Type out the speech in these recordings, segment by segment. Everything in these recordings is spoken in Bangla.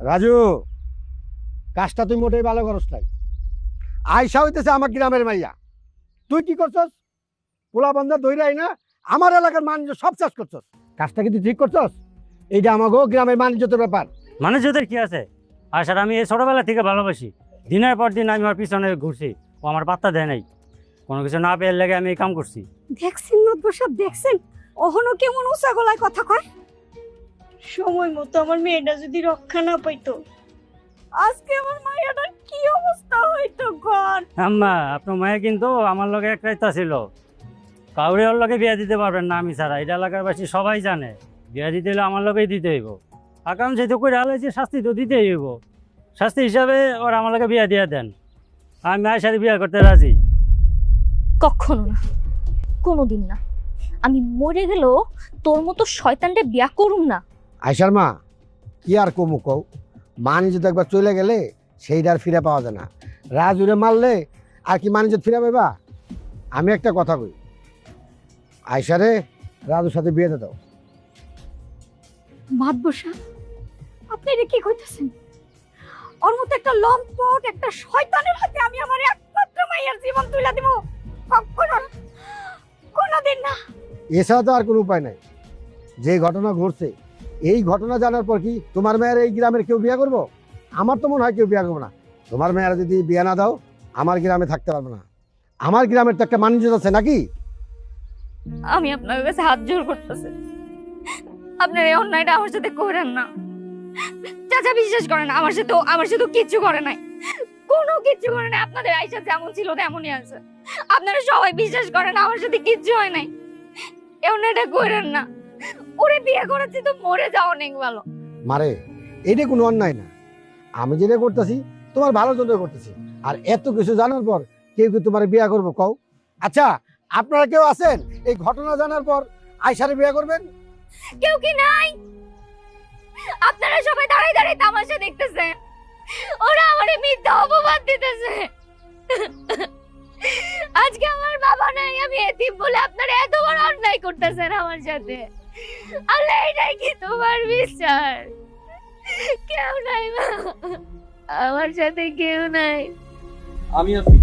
রাজু, কাজটা তুই মোটেই ভালো করস নাই। আয়সা হইতেছে আমার গ্রামের মাইয়া, তুই কি করছস? পোলা বন্ধা দইরাই না আমার এলাকার বাণিজ্য সব চাষ করছস। কাজটা কি তুই ঠিক করছস? এইটা আমাকেও গ্রামের বাণিজ্যের ব্যাপার। মানুষদের কি আছে? আর স্যার আমি এই ছোটবেলা থেকে ভালোবাসি, দিনের পর দিন আমি ওর পিছনে ঘুরছি, ও আমার পাত্তা দেয় নাই। কোনো কিছু না পেয়ে লেগে আমি এই কাম করছি। দেখছেন নদবর সাহেব, দেখছেন অহনো কেমন উঁচা গলায় কথা কয়। সময় মতো আমার মেয়েটা যদি রক্ষা না পাইতো, আজকে আমার মায়েরার কি অবস্থা হইতো ঘর। আম্মা, আপনার মায়ে কিন্তু আমার লগে এক রাইতা ছিল, কাউরে ওর লগে বিয়া দিতে পারবেন না আমি ছাড়া। এটা এলাকার বাসী সবাই জানে, বিয়া দিতে হলে আমার লগেই দিতে হইব। আকাম যেহেতু করে হালাইছে, শাস্তি তো দিতেই হইব। শাস্তি হিসাবে ওরা আমার লগে বিয়া দিয়ে দেন, আমি মায়ের সাথে বিয়া করতে রাজি। কখনো না, কোনোদিন না। আমি মরে গেলেও তোর মতো শয়তানরে বিয়া করুম না। আয়সার মা, কি আর কমু কও, বাণিজ্য তো একবার চলে গেলে সেইটা আর ফিরে পাওয়া যায় না। রাজুরে মারলে আর কি বাণিজ্য ফিরে পাইবা? আমি একটা কথা কই, আয়সারে রাজুর সাথে বিয়ে দিয়ে দাও। মাতবর সাহেব, আপনি এটা কি কইতেছেন? ওর মতো একটা লম্পট, একটা শয়তানের হাতে আমি আমার একমাত্র মাইয়ার জীবন তুলে দিব? কখনো না, কোনোদিন না। এছাড়া তো আর কোনো উপায় নাই। যে ঘটনা ঘটছে, এই ঘটনা জানার পর কি তোমার মেয়ের এই গ্রামের কেউ বিয়ে করবো? আমার তো মনে হয় কেউ বিয়ে করবো না। তোমার মেয়েরা যদি বিয়ে না দাও, আমার গ্রামে থাকতে পারবে না। আমার গ্রামের তো একটা বাণিজ্য আছে নাকি? আমি আপনার কাছে হাত জোর করতেছি, আপনার এই অন্যায়টা আমার সাথে করেন না। চাচা বিশ্বাস করেন, আমার সাথে কিচ্ছু করে নাই, কোনো কিচ্ছু করে নাই। আপনাদের আয়সা যেমন ছিল তেমনই আছে। আপনারা সবাই বিশ্বাস করেন আমার সাথে কিচ্ছু হয় নাই। এই অন্যায়টা করেন না। ওরে বিয়ে করেছি তো মরে যাও অনেক ভালো। মারে, এটা কোনো অন্যায় না। আমি যেটা করতেছি তোমার ভালোর জন্য করতেছি। আর এত কিছু জানার পর কেউ কি তোমার বিয়ে করবো কও? আচ্ছা, আপনারা কেউ আছেন এই ঘটনা জানার পর আয়সারে বিয়ে করবেন? কেউ কি নাই? আপনারা সবাই দাঁড়াই দাঁড়াই তামাশা দেখতেছেন। ওরা আমারে মিথ্যা অপবাদ দিতেছে। আজকে আমার বাবা নাই, আমি এতিম বলে আপনারা এত বড় অন্যায় করতেছেন আমার সাথে। আল্লাহ, এটাই কি তোমার বিচার? কেউ নাই মা, আমার সাথে কেউ নাই। আমি আছি।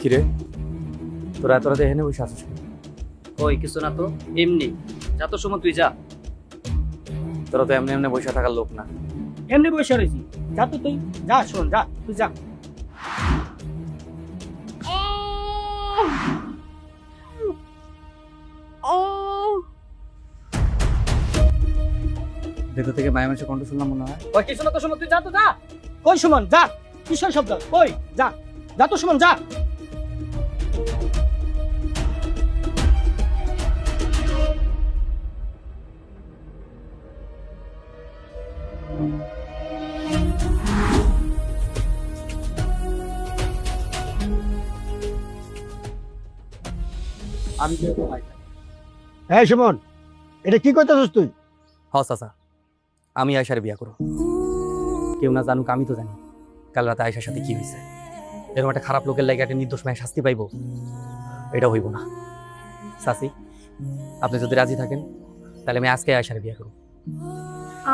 কিরে, তোরা এত রাতে এখানে বসে আছিস? ওই কিছু না তো, এমনি যত সময় তুই যা। তোরা তো এমনি এমনি বসে থাকার লোক না। এমনি বসে রয়েছি, যা তো তুই যা, শোন যা, তুই যা। ভেতর থেকে মায়ের মানুষের কণ্ঠ শুনলাম মনে হয়। ওই কিছু না তো সময় তুই যা তো যা। কই সুমন যা, কিসের শব্দ? ওই যা, যা তো সুমন যা। আমি যেহেতু এই সুমন, এটা কি করতেছিস তুই? হ চাচা, আমি আয়সারে বিয়া করব। কেউ না জানুক, আমি তো জানি কাল রাতে আয়সার সাথে কি হয়েছে। এরকম একটা খারাপ লোকের লাগে একটা নির্দোষ মায়ের শাস্তি পাইব, এটা হইব না। চাচি, আপনি যদি রাজি থাকেন তাহলে আমি আজকে আয়সারে বিয়া করব।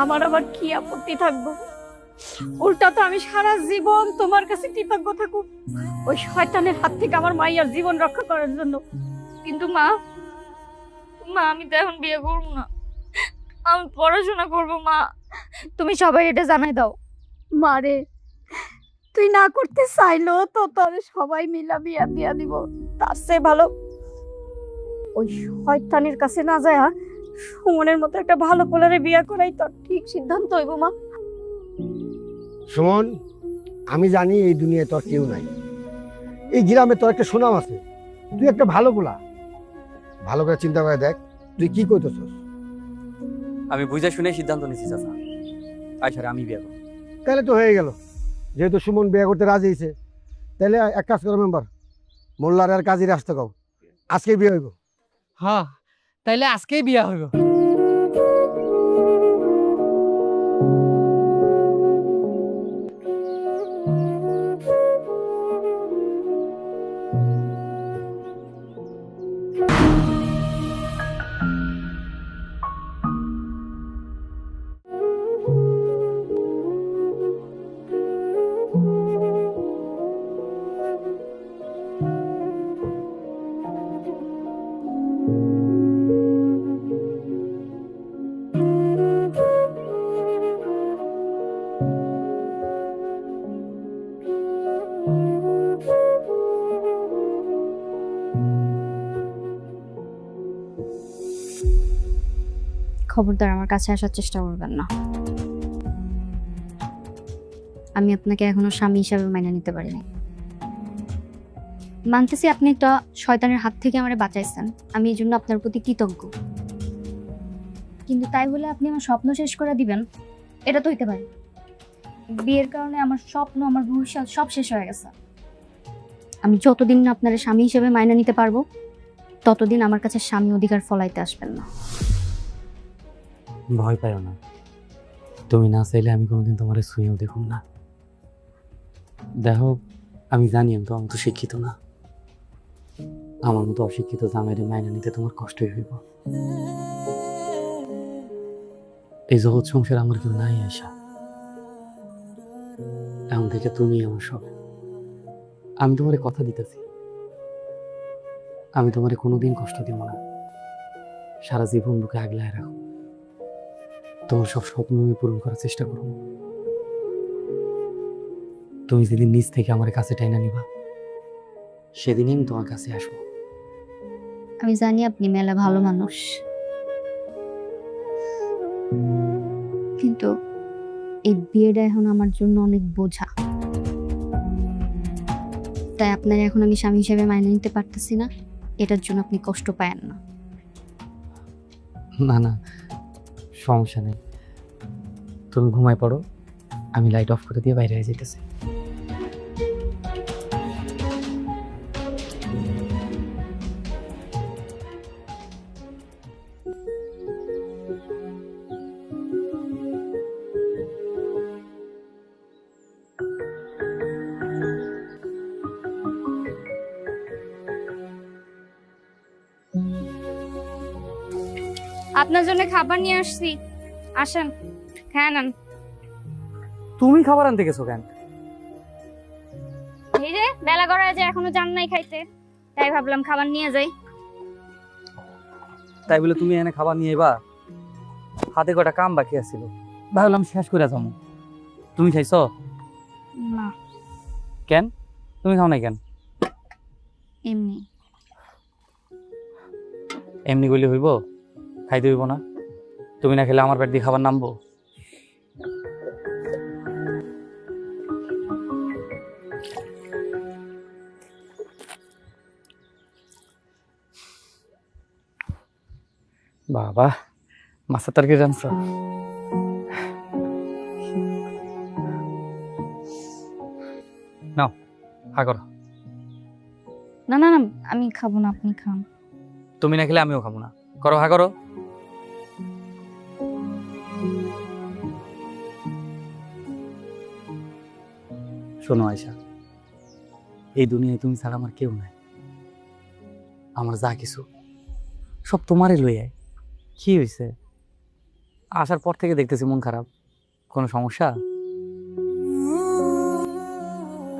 আমার আবার কি আপত্তি থাকবো? উল্টা তো আমি সারা জীবন তোমার কাছে কৃতজ্ঞ থাকবো ওই শয়তানের হাত থেকে আমার মাইয়ার জীবন রক্ষা করার জন্য। কিন্তু মা, আমি তো এখন বিয়ে করবো না, আমি পড়াশোনা করবো। মা, তুমি সবাই এটা জানাই দাও। মারে, তুই না করতে চাইলো তো তোর সবাই মিলা বিয়া দিয়া দিব। তার চেয়ে ভালো ওই শয়তানের কাছে না যায় সুমনের মতো একটা ভালো পোলারে বিয়া করাই তোর ঠিক সিদ্ধান্ত হইব। মা, সুমন, আমি জানি এই দুনিয়ায় তোর কেউ নাই। এই গ্রামে তোর একটা সুনাম আছে। তুই একটা ভালো পোলা, ভালো করে চিন্তা করে দেখ তুই কি করতেছস। আমি বুঝে শুনে সিদ্ধান্ত নিচ্ছি চাচা, আয়সারে আমি বিয়া করব। তাহলে তো হয়ে গেল। যেহেতু সুমন বিয়ে করতে রাজি হয়েছে, তাহলে এক কাজ করো মেম্বার, মোল্লার আর কাজী আসতে কাও, আজকে বিয়ে হইব। হ্যাঁ তাইলে আজকেই বিয়া হইব। খবরদার আমার কাছে আসার চেষ্টা করবেন না। আমি আপনাকে এখনো স্বামী হিসাবে মাইনে নিতে পারিনি। মানতেছি আপনি একটা শয়তানের হাত থেকে আমারে বাঁচাইছেন, আমি এই জন্য আপনার প্রতি কৃতজ্ঞ। কিন্তু তাই বলে আপনি আমার স্বপ্ন শেষ করে দিবেন, এটা তো হইতে পারে। বিয়ের কারণে আমার স্বপ্ন, আমার ভবিষ্যৎ সব শেষ হয়ে গেছে। আমি যতদিন না আপনার স্বামী হিসেবে মাইনে নিতে পারবো, ততদিন আমার কাছে স্বামী অধিকার ফলাইতে আসবেন না। ভয় পাইও না, তুমি না চাইলে আমি কোনোদিন তোমার ছুঁয়েও দেখুন না। দেখো, আমি জানি আমি তো অত শিক্ষিত না, আমার মতো অশিক্ষিত জামাইরে মাইনে নিতে তোমার কষ্টই হইব। এই জগৎ সংসার আমার কেউ নাই আশা, এখন থেকে তুমি আমার সব। আমি তোমারে কথা দিতেছি, আমি তোমারে কোনোদিন কষ্ট দিব না, সারা জীবন বুকে আগলায় রাখো। তোমার সব স্বপ্ন আমি পূরণ করার চেষ্টা করব। তুমি যেদিন নিজ থেকে আমার কাছে টাইনা নিবা, সেদিনই আমি তোমার কাছে আসবো। আমি জানি আপনি মেলা ভালো মানুষ, কিন্তু এই বিয়েটা এখন আমার জন্য অনেক বোঝা। তাই আপনার এখন আমি স্বামী হিসেবে মাইনে নিতে পারতেছি না, এটার জন্য আপনি কষ্ট পায়েন না। না না, সমস্যা নেই, তুমি ঘুমায় পড়ো, আমি লাইট অফ করে দিয়ে বাইরে হয়ে যেতেছি। আপনার জন্য খাবার নিয়ে আসছি, আসেন খেয়ে নেন। তুমি খাবার আনতে গেছো কেন? এই যে বেলা গড়ায় যে এখনো যান নাই খাইতে, তাই ভাবলাম খাবার নিয়ে যাই। তাই বলে তুমি এনে খাবার নিয়ে এবা? হাতে কটা কাম বাকি আছিল, ভাবলাম শেষ করে যাবো। তুমি খাইছো? না, কেন তুমি খাও নাই কেন? এমনি। এমনি গলি হইব? খাইতে হইব না? তুমি না খেলে আমার পেট দিয়ে খাবার নামবো? বাবা, মাছের তরকারি রাঁধছো? নাও হা করো। না না না, আমি খাবো না, আপনি খান। তুমি না খেলে আমিও খাবো না, করো হা করো। শোনো আয়শা, এই দুনিয়ায় তুমি ছাড়া আমার কেউ নাই। আমার যা কিছু সব তোমারই লই আয়। কি হয়েছে? আসার পর থেকে দেখতেছি মন খারাপ, কোনো সমস্যা?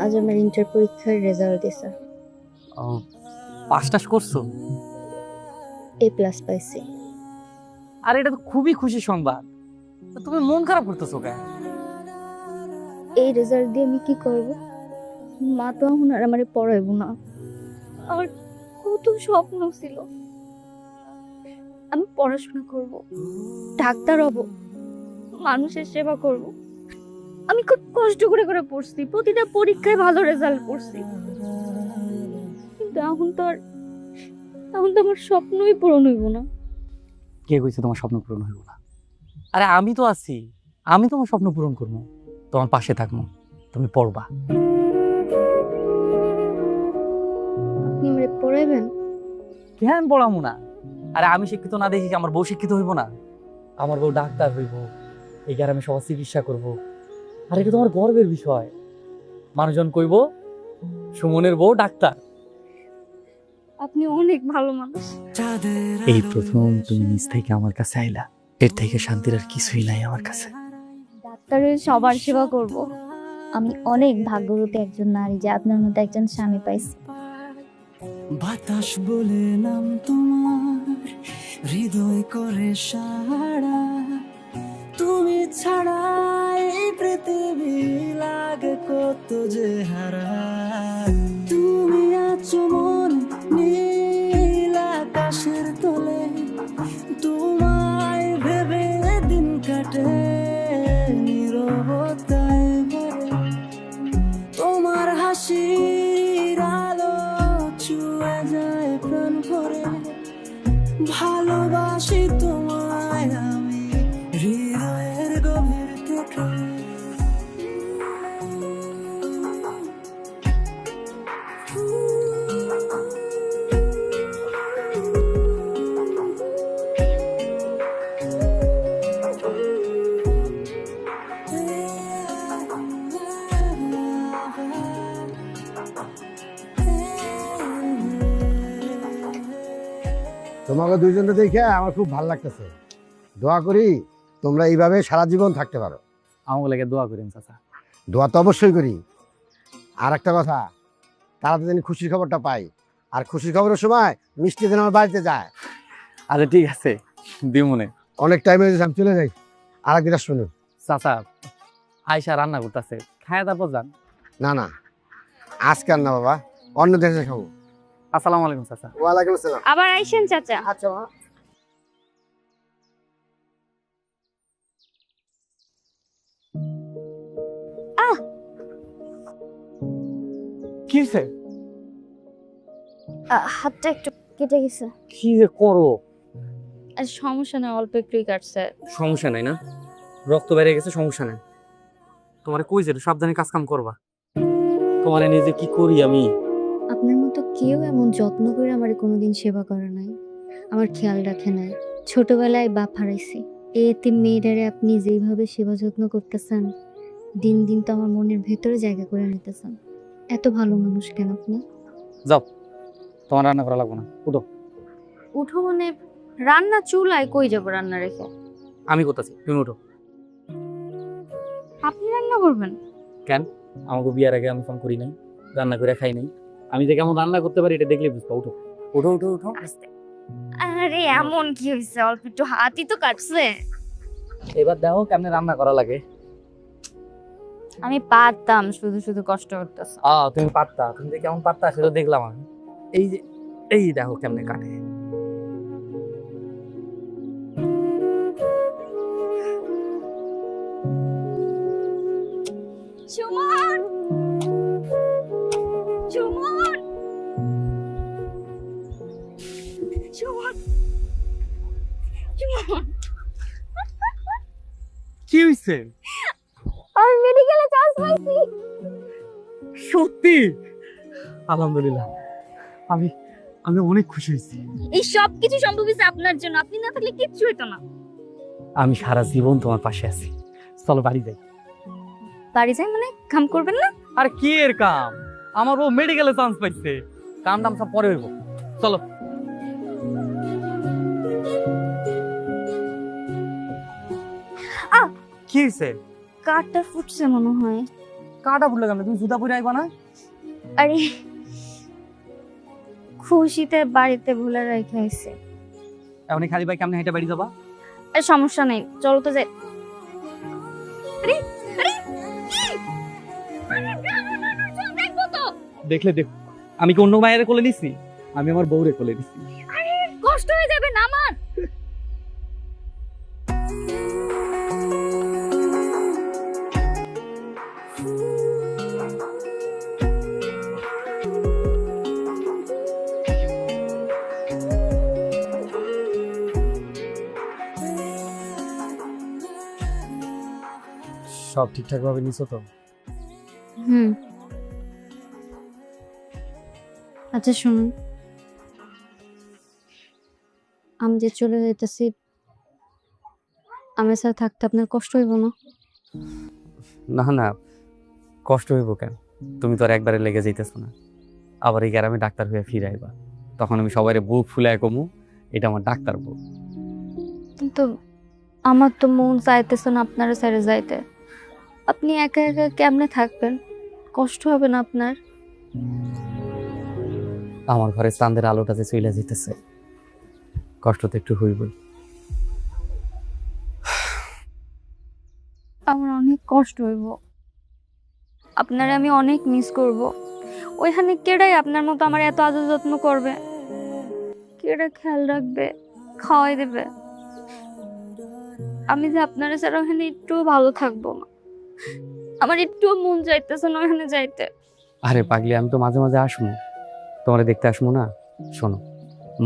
আজ আমার ইন্টার পরীক্ষার রেজাল্ট দিছে। ও, পাস টাস করছো? A+ পাইছি। আর এটা তো খুবই খুশি সংবাদ, তো তুমি মন খারাপ করতেছো কেন? এই রেজাল্ট দিয়ে আমি কি করব? মা তো এখন আর আমারে পড়াইব না। আমার কত স্বপ্ন ছিল, আমি পড়াশোনা করব, ডাক্তার হব, মানুষের সেবা করব। আমি খুব কষ্ট করে করে পড়ছি, প্রতিটা পরীক্ষায় ভালো রেজাল্ট করছি, কিন্তু এখন তো আমার স্বপ্নই পূরণ হইব না। কে কইছে তোমার স্বপ্ন পূরণ হইব না? আরে আমি তো আছি, আমি তোমার স্বপ্ন পূরণ করবো, তোমার পাশে থাকবো, তুমি পড়বা। আপনি আমারে পড়াইবেন? কেন পড়ামু না? আরে আমি শিক্ষিত না দেখি কি আমার বউ শিক্ষিত হইব না? আমার বউ ডাক্তার হইব, এই গ্রামে সবার চিকিৎসা করব। আর এটা তো আমার গর্বের বিষয়। মানুষজন কইব সুমনের বউ ডাক্তার। আপনি অনেক ভালো মানুষ। এই প্রথম তুমি নিজ থেকে আমার কাছে আইলা, এর থেকে শান্তির আর কিছুই নাই আমার কাছে। ডাক্তারের সবার সেবা করব। আমি অনেক ভাগ্যবতী একজন নারী যে আপনার মতো একজন স্বামী পাইছি। বাতাস বলে নাম তোমার, হৃদয় করে সাড়া, তুমি ছাড়া এই পৃথিবী লাগে কত যে হারা। তুমি আছো মন নীল আকাশের তলে, তোমায় ভেবে দিন কাটে নীরবতায় ভরে। তোমার হাসির আলো ছুঁয়ে যায় প্রাণ ভরে, ভালোবাসি তোমায় আমি হৃদয়ের গভীর থেকে। তোমাকে দুইজনকে দেখে আমার খুব ভালো লাগতেছে। দোয়া করি তোমরা এইভাবে সারা জীবন থাকতে পারো। আমার লাগে দোয়া করেন চাচা। দোয়া তো অবশ্যই করি। আর একটা কথা, তারা তো জানি খুশির খবরটা পাই, আর খুশির খবরের সময় মিষ্টি যেন আমার বাড়িতে যায়। আরে ঠিক আছে, দিমনে। অনেক টাইম হয়ে গেছে, আমি চলে যাই। আর একদিন শুনুন। চাচা আয়সা রান্না করতেছে, খায় তারপর যান। না না, আজকাল না বাবা, অন্য দেশে খাবো। আসসালামু আলাইকুম চাচা। ওয়ালাইকুম আসসালাম। আবার আইসেন চাচা। আচ্ছা মা। কি হইছে? হাতটা একটু কেটে গেছে। কি যে করো? আর সমস্যা নেই, অল্প একটুই কাটছে। সমস্যা নাই না, রক্ত বেড়ে গেছে, সমস্যা নাই। তোমারে কই যে সাবধানে কাজ কাম করবা। তোমারে নিজে কি করি আমি। আপনার মতো কেউ এমন যত্ন করে আমার কোনোদিন সেবা করে নাই, আমার খেয়াল রাখে নাই। ছোটবেলায় বাপ হারাইছি, এতে মেয়েটারে আপনি যেইভাবে সেবা যত্ন করতেছেন, দিন দিন তো আমার মনের ভেতরে জায়গা করে নিতেছেন। এত ভালো মানুষ কেন আপনি? যাও, তোমার রান্না করা লাগবে না, উঠো। উঠো মানে? রান্না চুলায় কই যাবো রান্না রেখে? আমি করতেছি, তুমি উঠো। আপনি রান্না করবেন? কেন? আমাকে বিয়ার আগে আমি ফোন করি নাই, রান্না করে খাই নাই। আমি যে কেমন রান্না করতে পারি এটা দেখলে বুঝবা। উঠো উঠো উঠো উঠো। আস্তে। আরে এমন কি হয়েছে? অল্প একটু হাতই তো কাটছে। এবার দেখো কেমনে রান্না করা লাগে। আমি পারতাম, শুধু শুধু কষ্ট করতেছ। তুমি পারতা, তুমি যে কেমন পারতা সেটা দেখলাম আমি। এই যে এই দেখো কেমনে কাটে। সুমন! সুমন! সুমন! সুমন! কি হইছে? আমি মেডিকেলে চান্স পাইছি। সত্যি? আলহামদুলিল্লাহ, আমি আমি অনেক খুশি হয়েছি। এই সব কিছু সম্ভব হয়েছে আপনার জন্য। আপনি না থাকলে কিচ্ছু হতো না। আমি সারা জীবন তোমার পাশে আছি। চলো বাড়ি যাই। বাড়ি যাই মানে? কাম করবেন না? আর কি এর কাম? আমার ও মেডিকেলে চান্স পাইছে, কাম টাম সব পরে হইব। চলো। কি হয়েছে? কাঠটা ফুটছে মনে হয়। কাটা ফুটলে কেন? তুমি জুতা পরে আইবা না? আরে খুশিতে বাড়িতে ভুলে রেখে আইছে। এখন খালি ভাই কেমনে হেঁটে বাড়ি যাবা? আর সমস্যা নেই, চলো তো যাই। আরে আরে কি? দেখবো তো। দেখলে দেখো, আমি কি অন্য মায়ের কোলে নিছি? আমি আমার বউরে কোলে নিছি। আরে কষ্ট হয়ে যাবে না আমার? সব ঠিকঠাক ভাবে নিছো তো? আচ্ছা শুনুন, আমি যে চলে যেতেছি, আমার সাথে থাকতে আপনার কষ্ট হইব না? না না, কষ্ট হইব কেন? তুমি তো আর একবারে লেগে যাইতেছো না। আবার এই গ্রামে ডাক্তার হয়ে ফিরে আইবা, তখন আমি সবাই বুক ফুলায় কমু এটা আমার ডাক্তার বউ। কিন্তু আমার তো মন চাইতেছে না আপনারা ছেড়ে যাইতে। আপনি একা একা কেমনে থাকবেন? কষ্ট হবে না আপনার? আমার ঘরে চাঁদের আলোটা যে চইলা যেতেছে, কষ্ট তো একটু হইবই। আমার অনেক কষ্ট হইব, আপনারে আমি অনেক মিস করব। ওইখানে কেডাই আপনার মতো আমার এত আদর যত্ন করবে? কেডা খেয়াল রাখবে, খাওয়াই দেবে? আমি যে আপনারা ছাড়া ওখানে একটুও ভালো থাকবো না। আমার একটুও মন চাইতেছে না ওখানে যাইতে। আরে পাগলি, আমি তো মাঝে মাঝে আসবো, তোমারে দেখতে আসবো না। শোনো,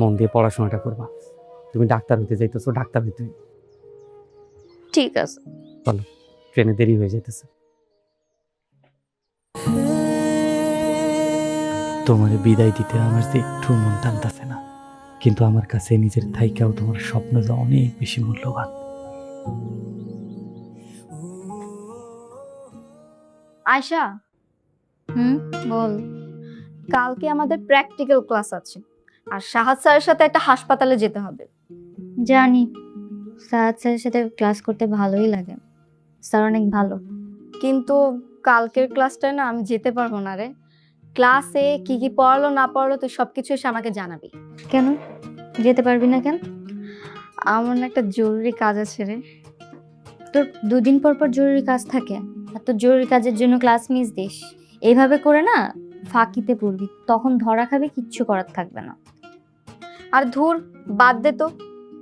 মন দিয়ে পড়াশোনাটা করবা। তুমি ডাক্তার হইতে যাইতেছো, ডাক্তার হইতে হইবে। ঠিক আছে। ট্রেনে দেরি হয়ে যাইতেছে। তোমারে বিদায় দিতে আমার যে একটু মন টানতেছে না, কিন্তু আমার কাছে নিজের থাইকাও তোমার স্বপ্ন যে অনেক বেশি মূল্যবান। আয়শা, বল। কালকে আমাদের প্র্যাকটিক্যাল ক্লাস আছে, আর সাহাদ স্যারের সাথে একটা হাসপাতালে যেতে হবে। জানি, সাহাদ স্যারের সাথে ক্লাস করতে ভালোই লাগে, স্যার অনেক ভালো। কিন্তু কালকের ক্লাসটায় না আমি যেতে পারবো না রে। ক্লাসে কি কি পড়ালো না পড়ালো তুই সবকিছু এসে আমাকে জানাবি। কেন যেতে পারবি না কেন? আমার না একটা জরুরি কাজ আছে রে। তোর 2 দিন পর পর জরুরি কাজ থাকে, আর তোর জরুরি কাজের জন্য ক্লাস মিস দিস। এইভাবে করে না ফাঁকিতে পড়বি, তখন ধরা খাবে, কিচ্ছু করার থাকবে না। আর ধুর, বাদ দে তো,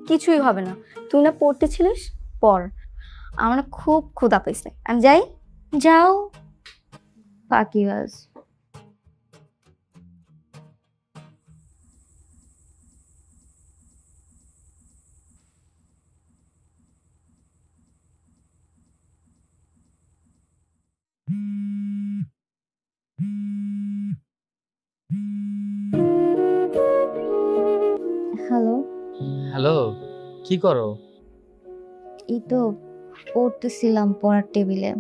কিছুই হবে না। তুই না পড়তেছিলিস, পড়। আমার না খুব ক্ষুধা পেয়েছে, আমি যাই। যাও ফাঁকিবাজ। হ্যালো। হ্যালো, কি করো? এই তো পড়তেছিলাম পড়ার টেবিলে।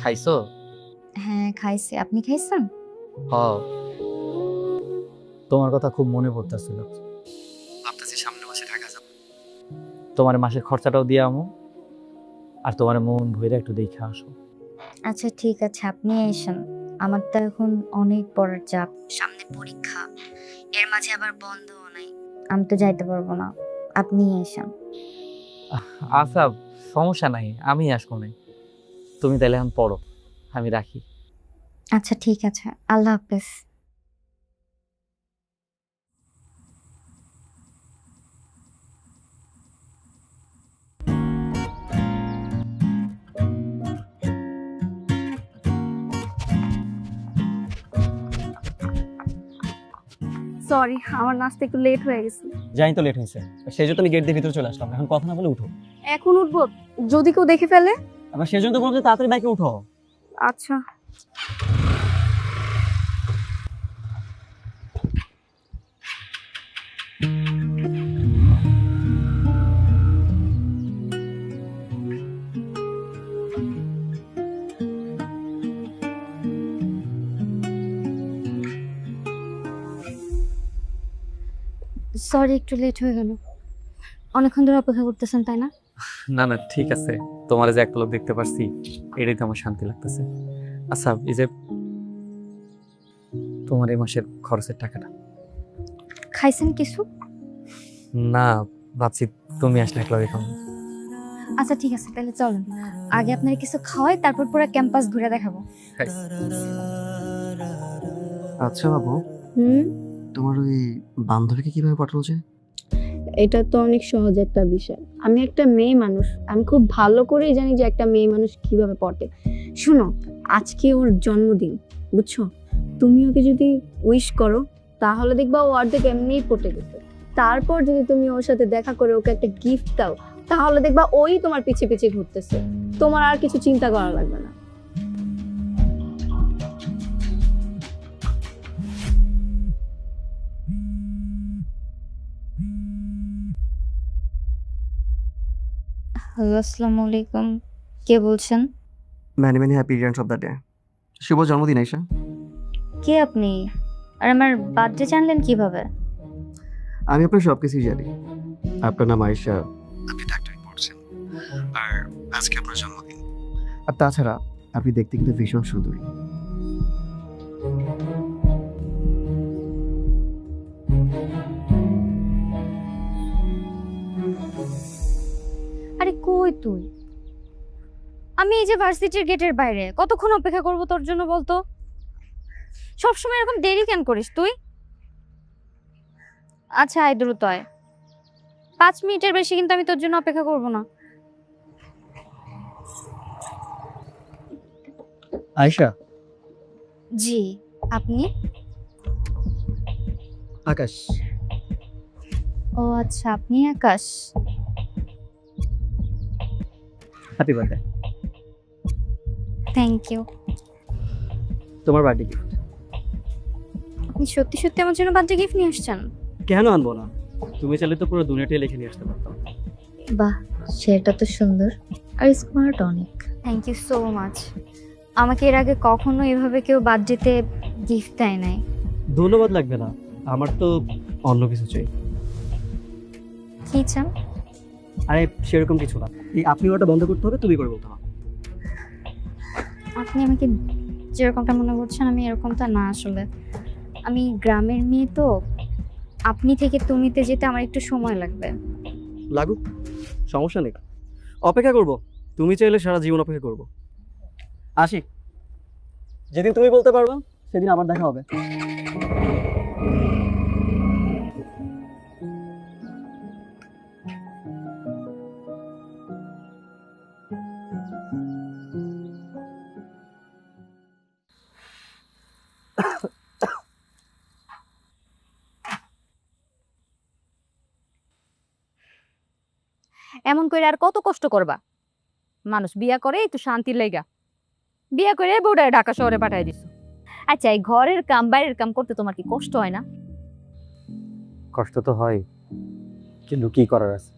খাইছো? হ্যাঁ খাইছি, আপনি খাইছেন? হ, তোমার কথা খুব মনে পড়তেছিল। ভাবতেছি সামনের মাসে ঢাকা যাব, তোমার মাসের খরচাটাও দিয়ে আমো, আর তোমার মন ভইরা একটু দেখে আসো। আচ্ছা ঠিক আছে, আপনি এসেন। আমার তো এখন অনেক পড়ার চাপ, সামনে পরীক্ষা, এর মাঝে আবার বন্ধও নাই, আমি তো যাইতে পারবো না। আপনি এসেন। আচ্ছা, সমস্যা নাই, আমি আসবো না। তুমি তাহলে এখন পড়ো, আমি রাখি। আচ্ছা ঠিক আছে, আল্লাহ হাফেজ। সরি, আমার নাস্তা একটু লেট হয়ে গেছে। জানি তো লেট হয়েছে, সেই জন্য আমি গেট দিয়ে ভিতরে চলে আসলাম। এখন কথা না বলে উঠো। এখন উঠবো? যদি কেউ দেখে ফেলে? আবার সেই জন্য তো বলতে তাড়াতাড়ি বাইকে উঠো। আচ্ছা। সরি, একটু লেট হয়ে গেল। অনেকক্ষণ ধরে অপেক্ষা করতেছেন তাই না? না না, ঠিক আছে, তোমার যে একটা লোক দেখতে পারছি, এটাই তো আমার শান্তি লাগতেছে। আচ্ছা, এই যে তোমার এই মাসের খরচের টাকাটা। খাইছেন কিছু? না, ভাবছি তুমি আসলে একলা খাবো। আচ্ছা ঠিক আছে, তাহলে চলেন আগে আপনার কিছু খাওয়াই, তারপর পুরো ক্যাম্পাস ঘুরে দেখাবো। আচ্ছা বাবু, হুম, তোমার ওই বান্ধবীকে কিভাবে পাঠালো যে? এটা তো অনেক সহজ একটা বিষয়। আমি একটা মেয়ে মানুষ, আমি খুব ভালো করেই জানি যে একটা মেয়ে মানুষ কিভাবে পটে। শুনো, আজকে ওর জন্মদিন, বুঝছো? তুমি ওকে যদি উইশ করো, তাহলে দেখবা ও অর্ধেক এমনিই পটে গেছে। তারপর যদি তুমি ওর সাথে দেখা করে ওকে একটা গিফট দাও, তাহলে দেখবা ওই তোমার পিছে পিছে ঘুরতেছে। তোমার আর কিছু চিন্তা করা লাগবে না। হ্যালো, আসসালামু আলাইকুম। কে বলছেন? Many many happy returns of the day. শুভ জন্মদিন আয়শা। কে আপনি? আর আমার বার্থডে জানলেন কিভাবে? আমি আপনার সব কিছুই জানি। আপনার নাম আয়শা, আপনি ডাক্তারি পড়ছেন, আর আজকে আপনার জন্মদিন। আর তাছাড়া আপনি দেখতে কিন্তু ভীষণ সুন্দরী। আরে কই তুই? আমি এই যে ভার্সিটির গেটের বাইরে, কতক্ষণ অপেক্ষা করব তোর জন্য বলতো? সবসময় এরকম দেরি কেন করিস তুই? আচ্ছা আয়, দ্রুত আয়। 5 মিনিটের বেশি কিন্তু আমি তোর জন্য অপেক্ষা করব না। আয়শা, জি, আপনি? আকাশ। ও আচ্ছা, আপনি Akash. Happy birthday. Thank you. তোমার বার্থডে গিফট। আপনি সত্যি সত্যি আমার জন্য বার্থডে গিফট নিয়ে আসছেন? কেন আনবো না? তুমি চাইলে তো পুরো দুনিয়াটাই লিখে নিয়ে আসতে পারতাম। বাহ, সেটা তো সুন্দর আর স্মার্ট অনেক। Thank you so much. আমাকে এর আগে কখনো এভাবে কেউ বার্থডেতে গিফট দেয় নাই। ধন্যবাদ লাগবে না, আমার তো অন্য কিছু চাই। কি চান? আরে সেরকম কিছু না, এই আপনি ওটা বন্ধ করতে হবে, তুমি করে বলতে হবে। আপনি আমাকে যেরকমটা মনে করছেন আমি এরকমটা না আসলে। আমি গ্রামের মেয়ে তো, আপনি থেকে তুমিতে যেতে আমার একটু সময় লাগবে। লাগুক, সমস্যা নেই, অপেক্ষা করব। তুমি চাইলে সারা জীবন অপেক্ষা করব। আসি, যেদিন তুমি বলতে পারবে সেদিন আবার দেখা হবে। এমন করে আর কত কষ্ট করবা? মানুষ বিয়া করে একটু শান্তির লাইগা, বিয়া করে বউডারে ঢাকা শহরে পাঠাই দিছো। আচ্ছা, এই ঘরের কাম বাইরের কাম করতে তোমার কি কষ্ট হয় না? কষ্ট তো হয়, কিন্তু কি করার আছে?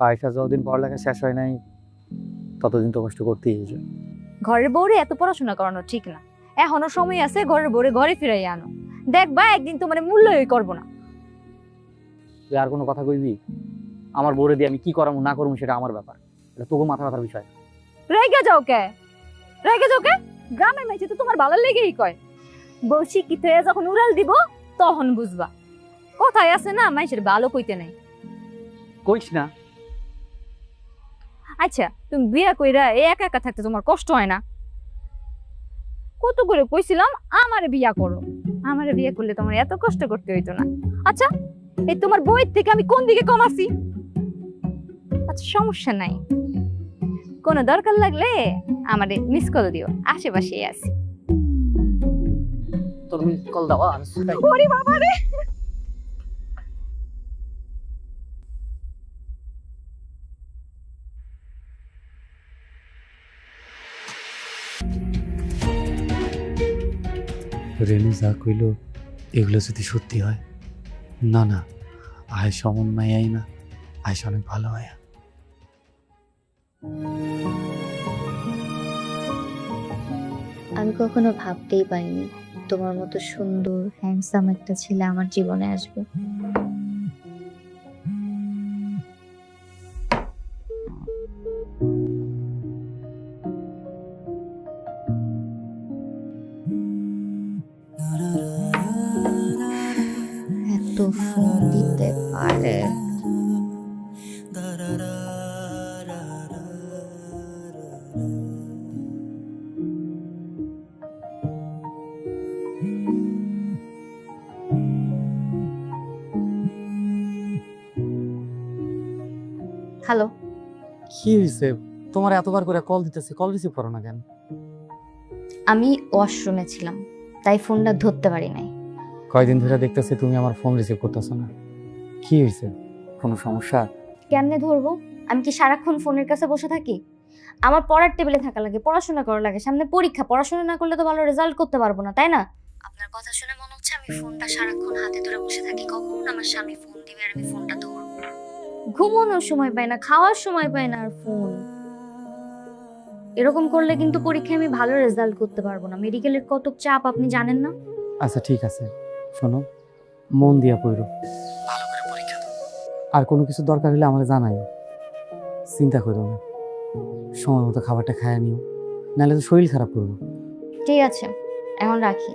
আয়শা যতদিন পড়ালেখা শেষ হয় নাই ততদিন তো কষ্ট করতেই হয়েছে। ঘরের বউরে এত পড়াশোনা করানো ঠিক না। এখনো সময় আছে, ঘরের বউরে ঘরে ফিরাই আনো। দেখবা একদিন তোমার মূল্যই করবো না। তুই আর কোনো কথা কইবি? আমার বউরে দিয়ে আমি কি করামু না করবো সেটা আমার ব্যাপার, এটা তোকে মাথা ব্যথার বিষয়। রেগে যাও কে? রেগে যাও কে? গ্রামের মেয়ে তো তোমার ভালো লেগেই কয়। বউ শিক্ষিত হয়ে যখন উড়াল দিব তখন বুঝবা। কথায় আছে না, মানুষের ভালো কইতে নাই। কইস না। আচ্ছা, তুমি বিয়া কইরা একা একা থাকতে তোমার কষ্ট হয় না? কত করে কইছিলাম আমারে বিয়া করো, আমারে বিয়া করলে তোমার এত কষ্ট করতে হইতো না। আচ্ছা, এই তোমার বইয়ের থেকে আমি কোন দিকে কম আছি? আচ্ছা, সমস্যা নাই, কোনো দরকার লাগলে আমারে মিস কল দিও, আশেপাশেই আছি। তোর কল দাও। ওরে বাবা রে! রেনু যা কইল এগুলো যদি সত্যি হয়, না না, আয়সা অমন মায়াই না, আয়সা অনেক ভালো মায়া। আমি কখনো ভাবতেই পারিনি তোমার মতো সুন্দর হ্যান্ডসাম একটা ছেলে আমার জীবনে আসবে। এত ফোন দিতে পারে। হ্যালো, কি হয়েছে? তোমার এতবার করে কল দিতেছে, কল রিসিভ করো না কেন? আমি ওয়াশরুমে ছিলাম তাই ফোনটা ধরতে পারি নাই। কয়দিন ধরে দেখতেছি তুমি আমার ফোন রিসিভ করতেছো না, কি হয়েছে? কোনো সমস্যা? কেমনে ধরবো? আমি কি সারাক্ষণ ফোনের কাছে বসে থাকি? আমার পড়ার টেবিলে থাকা লাগে, পড়াশোনা করা লাগে, সামনে পরীক্ষা। পড়াশোনা না করলে তো ভালো রেজাল্ট করতে পারবো না, তাই না? আপনার কথা শুনে মনে হচ্ছে আমি ফোনটা সারাক্ষণ হাতে ধরে বসে থাকি। কখন আমার স্বামী ফোন দিবে আর আমি ফোনটা ধরবো। ঘুমানোর সময় পাই না, খাওয়ার সময় পাই না, আর ফোন। এরকম করলে কিন্তু পরীক্ষায় আমি ভালো রেজাল্ট করতে পারবো না। মেডিকেলের কত চাপ আপনি জানেন না? আচ্ছা ঠিক আছে, শোনো, মন দিয়া পড়ো, ভালো করে পরীক্ষা দাও। আর কোনো কিছু দরকার হলে আমাকে জানাই, চিন্তা করো না। সময় মতো খাবারটা খায় নিও, নাহলে তো শরীর খারাপ করবো। ঠিক আছে, এখন রাখি।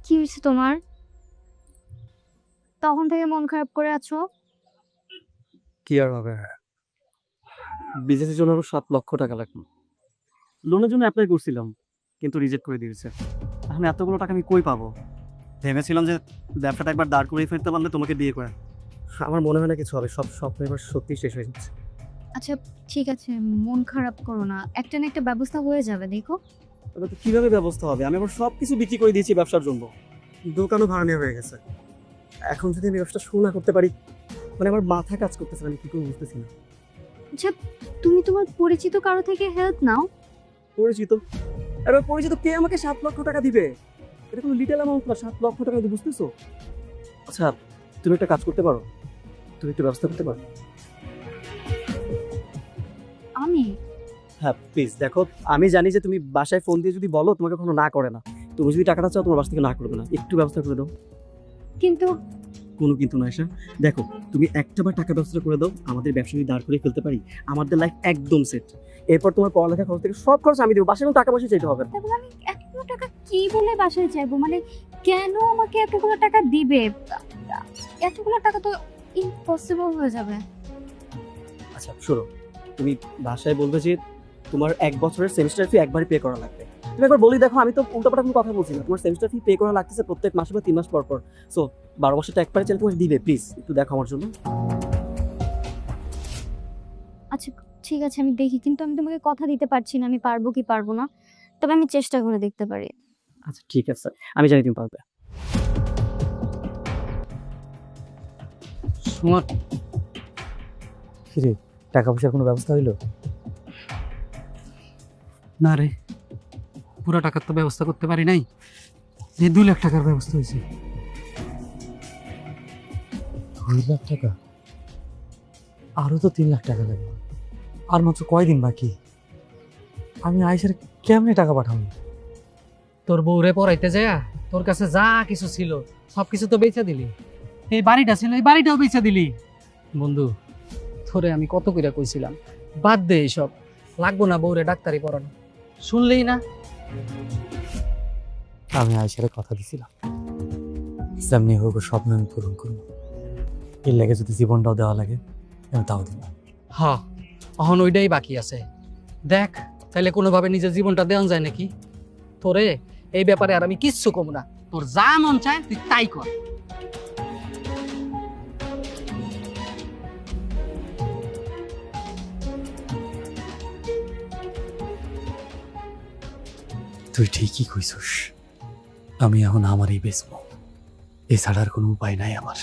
কি হয়েছে তোমার? তখন থেকে মন খারাপ করে আছো। কি আর হবে, বিজনেসের জন্য আরো 7 লক্ষ টাকা লাগবে। লোনের জন্য অ্যাপ্লাই করছিলাম, কিন্তু রিজেক্ট করে দিয়েছে। এখন এতগুলো টাকা আমি কই পাবো? ভেবেছিলাম যে ব্যবসাটা একবার দাঁড় করে ফেলতে পারলে তোমাকে বিয়ে করে। আমার মনে হয় না কিছু হবে, সব স্বপ্ন এবার সত্যি শেষ হয়ে যাচ্ছে। আচ্ছা ঠিক আছে, মন খারাপ করো না, একটা না একটা ব্যবস্থা হয়ে যাবে, দেখো। এবার তো কিভাবে ব্যবস্থা হবে? আমি আবার সব কিছু বিক্রি করে দিয়েছি ব্যবসার জন্য, দোকানও ভাড়া নেওয়া হয়ে গেছে। এখন যদি আমি ব্যবসা শুরু না করতে পারি, মানে আমার মাথা কাজ করতেছে না, আমি কি করে বুঝতেছি না। আচ্ছা তুমি তোমার পরিচিত কারো থেকে হেল্প নাও। পরিচিত? এবার পরিচিত কে আমাকে 7 লক্ষ টাকা দিবে? এটা কোনো লিটল অ্যামাউন্ট না, 7 লক্ষ টাকা দিতে, বুঝতেছো? আচ্ছা তুমি একটা কাজ করতে পারো, তুমি একটা ব্যবস্থা করতে পারো। আমি? হ্যাঁ প্লিজ দেখো, আমি জানি যে তুমি বাসায় ফোন দিয়ে যদি বলো তোমাকে কোনো না করে না, তুমি যদি টাকাটা চাও তোমার বাসা থেকে না করবে না, একটু ব্যবস্থা করে দাও। কিন্তু কোনো কিন্তু না এসা, দেখো তুমি একটাবার টাকা ব্যবস্থা করে দাও, আমাদের ব্যবসা যদি দাঁড় করে ফেলতে পারি, আমাদের লাইফ একদম সেট। এরপর তোমার পড়ালেখা খরচ থেকে সব খরচ আমি দেবো, বাসায় কোনো টাকা পয়সা চাইতে হবে না। তাহলে আমি এতগুলো টাকা কি বলে বাসায় চাইবো? মানে কেন আমাকে এতগুলো টাকা দিবে? এতগুলো টাকা তো ইম্পসিবল হয়ে যাবে। আচ্ছা শোনো, তুমি বাসায় বলবে যে তোমার 1 বছরের সেমিস্টার ফি একবারই পে করা লাগবে। তুমি একবার বলি দেখো, আমি তো উল্টাপাল্টা কোনো কথা বলছি না, তোমার সেমিস্টার ফি পে করা লাগতেছে প্রত্যেক মাসে বা 3 মাস পর পর। সো 12 মাসের একবারে চাইলে তোমার দিবে, প্লিজ একটু দেখো আমার জন্য। আচ্ছা ঠিক আছে, আমি দেখি, কিন্তু আমি তোমাকে কথা দিতে পারছি না আমি পারবো কি পারবো না, তবে আমি চেষ্টা করে দেখতে পারি। আচ্ছা ঠিক আছে, আমি জানি তুমি পারবে। সুমন, কিরে, টাকা পয়সার কোনো ব্যবস্থা হইলো? না রে, পুরো টাকার তো ব্যবস্থা করতে পারি নাই, যে 2 লাখ টাকার ব্যবস্থা হয়েছে। 2 লাখ টাকা? আরো তো 3 লাখ টাকা লাগবে, আর মাত্র কয়দিন বাকি। আমি আয়েশার কেমনে টাকা পাঠাবো? তোর বউরে পড়াইতে যায় তোর কাছে যা কিছু ছিল সব কিছু তো বেচা দিলি। এই বাড়িটা ছিল, এই বাড়িটাও বেচা দিলি। বন্ধু, তোরে আমি কত কইরা কইছিলাম বাদ দে এইসব, লাগবো না বউরে ডাক্তারি পড়ানো, শুনলেই না। আমি আয়েশারে কথা দিছিলাম, যেমনি হোক ওর স্বপ্ন আমি পূরণ করবো। এর লাগে যদি জীবনটাও দেওয়া লাগে আমি তাও দিব। হ, এখন ওইটাই বাকি আছে। দেখ তাইলে কোনোভাবে নিজের জীবনটা দেওয়া যায় নাকি। তোরে এই ব্যাপারে আর আমি কিচ্ছু কম না, তোর যা মন চায় তুই তাই কর। তুই ঠিকই কইছস, আমি এখন আমারই বেচবো, এছাড়া আর কোনো উপায় নাই আমার।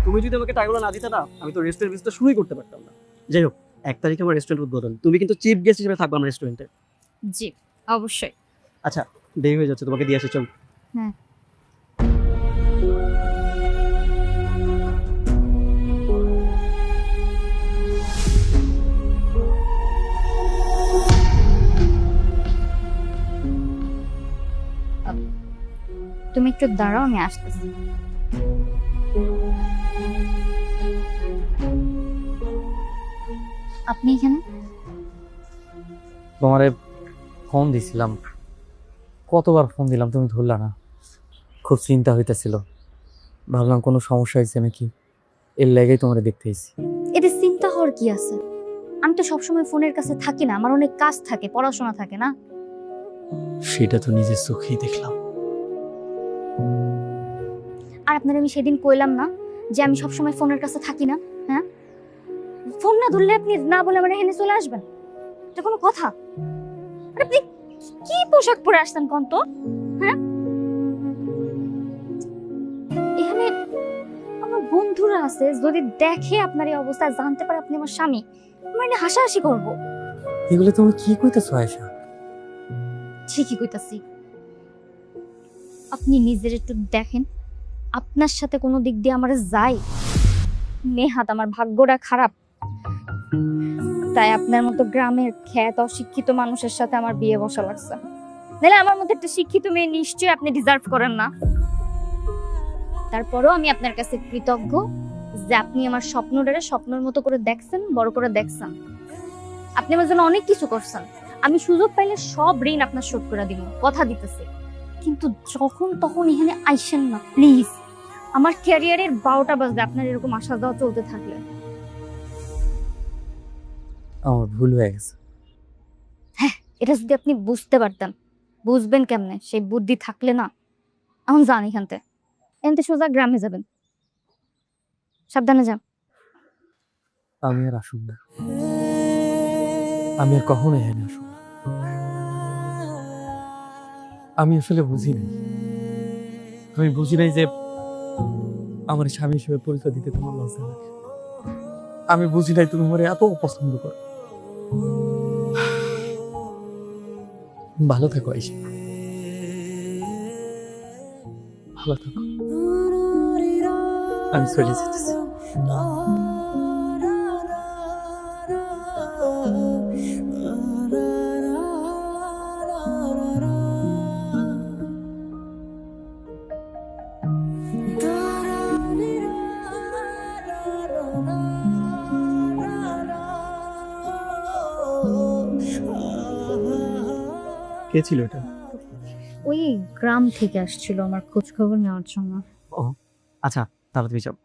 তুমি যদি আমাকে টাকাগুলো না দিতে না, আমি তো রেস্টুরেন্ট বিজনেসটা শুরুই করতে পারতাম না। যাই হোক, 1 তারিখে আমার রেস্টুরেন্ট উদ্বোধন, তুমি কিন্তু চিফ গেস্ট হিসেবে থাকবে আমার রেস্টুরেন্টে। জি অবশ্যই। আচ্ছা দেরি হয়ে যাচ্ছে, তোমাকে দিয়ে আসি, চল। হ্যাঁ। তুমি একটু দাঁড়াও, আমি আসতেছি। আপনি এখানে? তোমারে ফোন দিছিলাম, কতবার ফোন দিলাম তুমি ধরলা না। খুব চিন্তা হইতেছিল, ভাবলাম কোনো সমস্যা হয়েছে নাকি, এর লেগেই তোমারে দেখতে এসেছি। এতে চিন্তা হওয়ার কি আছে? আমি তো সবসময় ফোনের কাছে থাকি না, আমার অনেক কাজ থাকে, পড়াশোনা থাকে না। সেটা তো নিজের চোখেই দেখলাম। আর আপনার আমি সেদিন কইলাম না যে আমি সবসময় ফোনের কাছে থাকি না? হ্যাঁ, ফোন না ধরলে আপনি না বলে আমার এখানে চলে আসবেন, এটা কোনো কথা? আর আপনি কি পোশাক পরে আসছেন কোন তো? হ্যাঁ, এখানে আমার বন্ধুরা আছে, যদি দেখে আপনার এই অবস্থা, জানতে পারে আপনি আমার স্বামী, আমার নিয়ে হাসাহাসি করবো। এগুলো তুমি কি কইতেছো আয়েশা? ঠিকই কইতাছি। আপনি নিজের একটু দেখেন, আপনার সাথে কোনো দিক দিয়ে আমার যায়? নেহাত আমার ভাগ্যটা খারাপ, তাই আপনার মতো গ্রামের খ্যাত অশিক্ষিত মানুষের সাথে আমার বিয়ে বসা লাগছে। নাহলে আমার মতো একটা শিক্ষিত মেয়ে নিশ্চয়ই আপনি ডিজার্ভ করেন না। তারপরেও আমি আপনার কাছে কৃতজ্ঞ যে আপনি আমার স্বপ্নটারে স্বপ্নের মতো করে দেখছেন, বড় করে দেখছেন। আপনি আমার জন্য অনেক কিছু করছেন, আমি সুযোগ পাইলে সব ঋণ আপনার শোধ করে দিব, কথা দিতেছি। কিন্তু যখন তখন এখানে আইসেন না প্লিজ। আমার ক্যারিয়ারের 12টা বাজবে আপনার এরকম আসা যাওয়া চলতে থাকলে। আমার ভুল হয়ে গেছে। হ্যাঁ, এটা যদি আপনি বুঝতে পারতেন। বুঝবেন কেমনে? সেই বুদ্ধি থাকলে না। এখন যান এখানতে, এনতে সোজা গ্রামে যাবেন। সাবধানে যান। আমি আর আসুন না, আমি আর কখনো এখানে আসুন না। আমি আসলে বুঝিনি, আমি বুঝি নাই যে আমার স্বামী হিসেবে পরিচয় দিতে তোমার লজ্জা লাগে। আমি বুঝি নাই তুমি আমার এত অপছন্দ করো। ভালো থাকো আয়েশা, ভালো থাকো। আমি চলে যেতেছি। কে ছিল এটা? ওই গ্রাম থেকে আসছিল আমার খোঁজ খবর নেওয়ার জন্য। ও আচ্ছা, তাহলে তুমি যাও।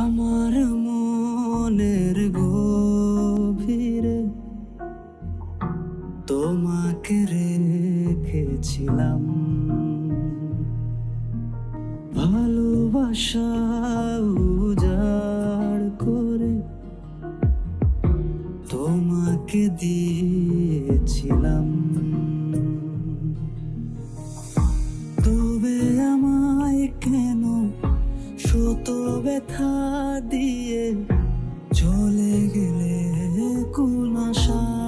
আমার মনের গভীরে তোমাকে রেখেছিলাম, ভালোবাসা উজাড় করে তোমাকে দিয়েছিলাম। তবে আমায় কেন শত ব্যথা দিয়ে চলে গেলে কোন আশায়?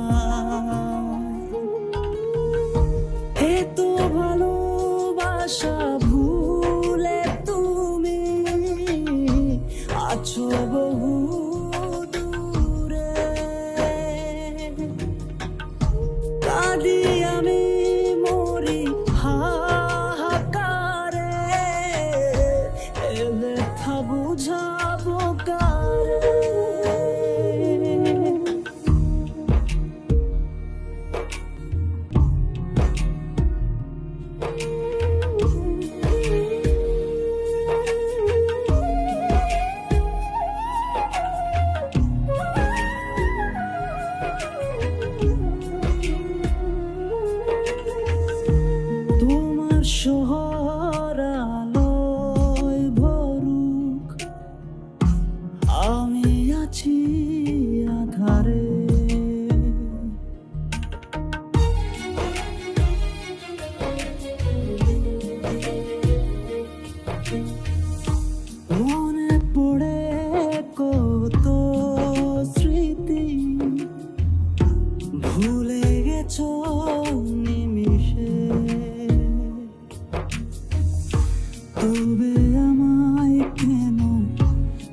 এত ভালোবাসা ভুলে তুমি আছো বহু দূরে। কাঁদি আমি মরি হাহাকারে, এ ব্যথা বুঝাবো কারে? তোমার শহর আলোয় ভরুক, আমি আছি আধারে। মনে পড়ে কত স্মৃতি, ভুলে গেছো নিমিষে। তবে আমায় কেন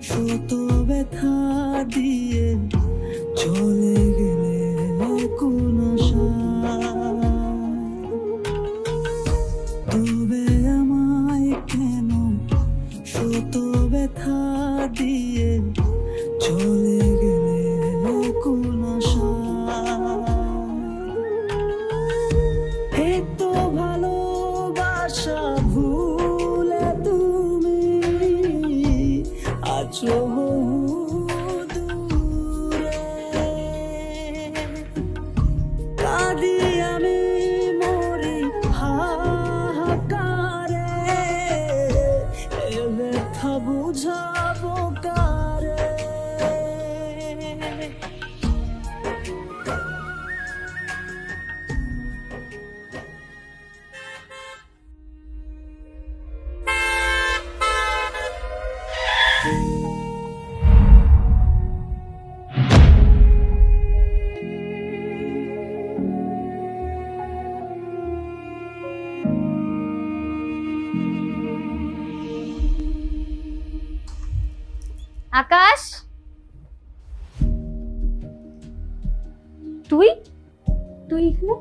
শত ব্যথা দিয়ে চলে গেলে কোন আশায়? তবে আমায় কেন শত ব্যথা দিয়ে চলে গেলে কোন আশায়? আকাশ, তুই তুই এখানে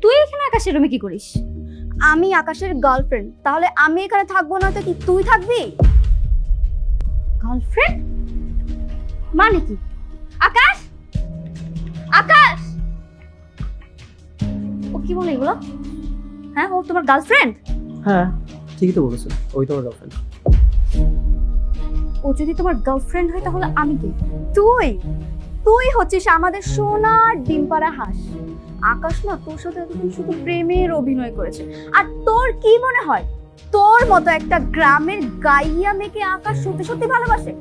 তুই এখানে আকাশের রুমে কি করিস? আমি আকাশের গার্লফ্রেন্ড, তাহলে আমি এখানে থাকবো না তো কি তুই থাকবি? গার্লফ্রেন্ড মানে কি? আকাশ, আকাশ, ও কি বলে এগুলো? হ্যাঁ, ও তোমার গার্লফ্রেন্ড? হ্যাঁ, ঠিকই তো বলেছো, ওই তোমার গার্লফ্রেন্ড। ও যদি তোমার গার্লফ্রেন্ড হয় তাহলে আমি কি? তুই তুই হচ্ছিস আমাদের সোনার ডিম পাড়া হাঁস। আকাশ না তোর সাথে এতদিন শুধু প্রেমের অভিনয় করেছে। আর তোর কি মনে হয় তোর মতো একটা গ্রামের গাইয়া মেয়েকে আকাশ সত্যি সত্যি ভালোবাসে?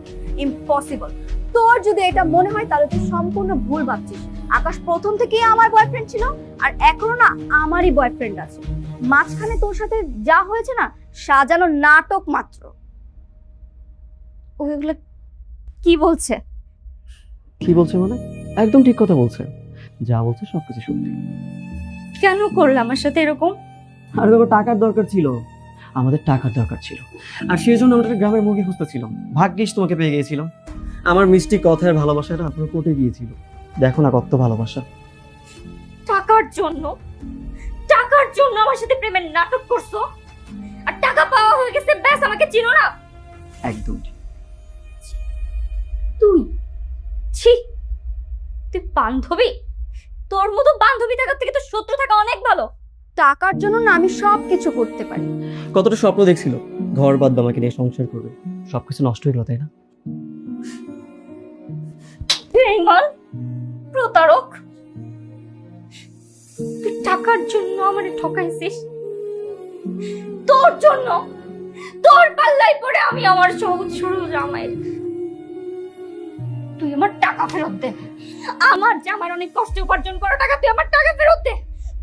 ইম্পসিবল। তোর যদি এটা মনে হয় তাহলে তুই সম্পূর্ণ ভুল ভাবছিস। আকাশ প্রথম থেকেই আমার বয়ফ্রেন্ড ছিল, আর এখনো না আমারই বয়ফ্রেন্ড আছে। মাঝখানে তোর সাথে যা হয়েছে না, সাজানো নাটক মাত্র। ও এগুলো কি বলছে? কি বলছে মানে? একদম ঠিক কথা বলছে, যা বলছে সবকিছু সত্যি। কেন করলে আমার সাথে এরকম? আর তোমার টাকার দরকার ছিল, আমাদের টাকার দরকার ছিল, আর সেই জন্য আমরা গ্রামের মুরগি খুঁজতেছিলাম। ভাগ্যিস তোমাকে পেয়ে গিয়েছিলাম। আমার মিষ্টি কথার ভালোবাসাটা আপনার কোটে গিয়েছিল। দেখো না কত ভালোবাসা। টাকার জন্য, টাকার জন্য আমার সাথে প্রেমের নাটক করছো, আর টাকা পাওয়া হয়ে গেছে, ব্যাস আমাকে চিনো না। একদম তুই ছি, তুই বান্ধবী? তোর মতো বান্ধবী থাকার থেকে তো শত্রু থাকা অনেক ভালো। টাকার জন্য না আমি সবকিছু করতে পারি। কতটা স্বপ্ন দেখছিল ঘর বাদ আমাকে নিয়ে সংসার করবে, সবকিছু নষ্ট হয়ে গেল, তাই না? বেঈমান, প্রতারক, তুই টাকার জন্য আমারে ঠকাইছিস। তোর জন্য, তোর পাল্লায় পড়ে আমি আমার সহজ সরল জামাই। তুই আমার টাকা ফেরত দে। আমার জামাইয়ের অনেক কষ্টে উপার্জন করা টাকা, তুই আমার টাকা ফেরত দে।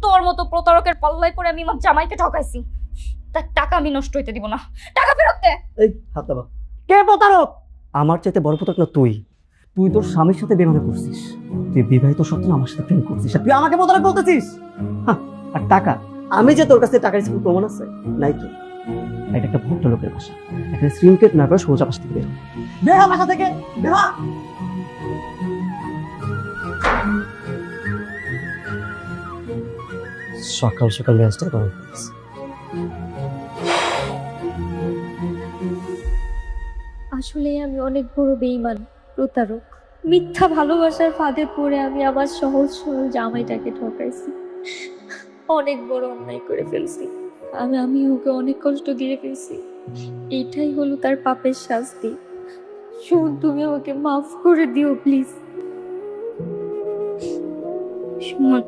তোর মতো প্রতারকের পাল্লায় পড়ে আমি আমার জামাইকে ঠকাইছি, তার টাকা আমি নষ্ট হইতে দিব না। টাকা ফেরত দে। এই হাত দাবা। কে প্রতারক? আমার চাইতে বড় প্রতারক না তুই। তুই তোর স্বামীর সাথে বেমানা করছিস, তুই বিবাহিত সত্ত্বেও আমার সাথে প্রেম করছিস, আর তুই আমাকে প্রতারক বলতেছিস। আর টাকা, আমি যে তোর কাছে টাকা রিসিভ প্রমাণ আছে নাই তো। এটা একটা ভদ্র লোকের ভাষা, এখানে সিনকেট না করে সোজা পাশ থেকে বের হ। বের হ বাসা থেকে, বের হ। সকাল সকাল ম্যাচটা করে আসলে আমি অনেক বড় বেঈমান, প্রতারক। মিথ্যা ভালোবাসার ফাঁদে পড়ে আমি আমার সহজ সরল জামাইটাকে ঠকাইছি। অনেক বড় অন্যায় করে ফেলছি। আমি ওকে অনেক কষ্ট দিয়ে ফেলছি। এটাই হলো তার পাপের শাস্তি। শোন, তুমি আমাকে মাফ করে দিও প্লিজ। শোন,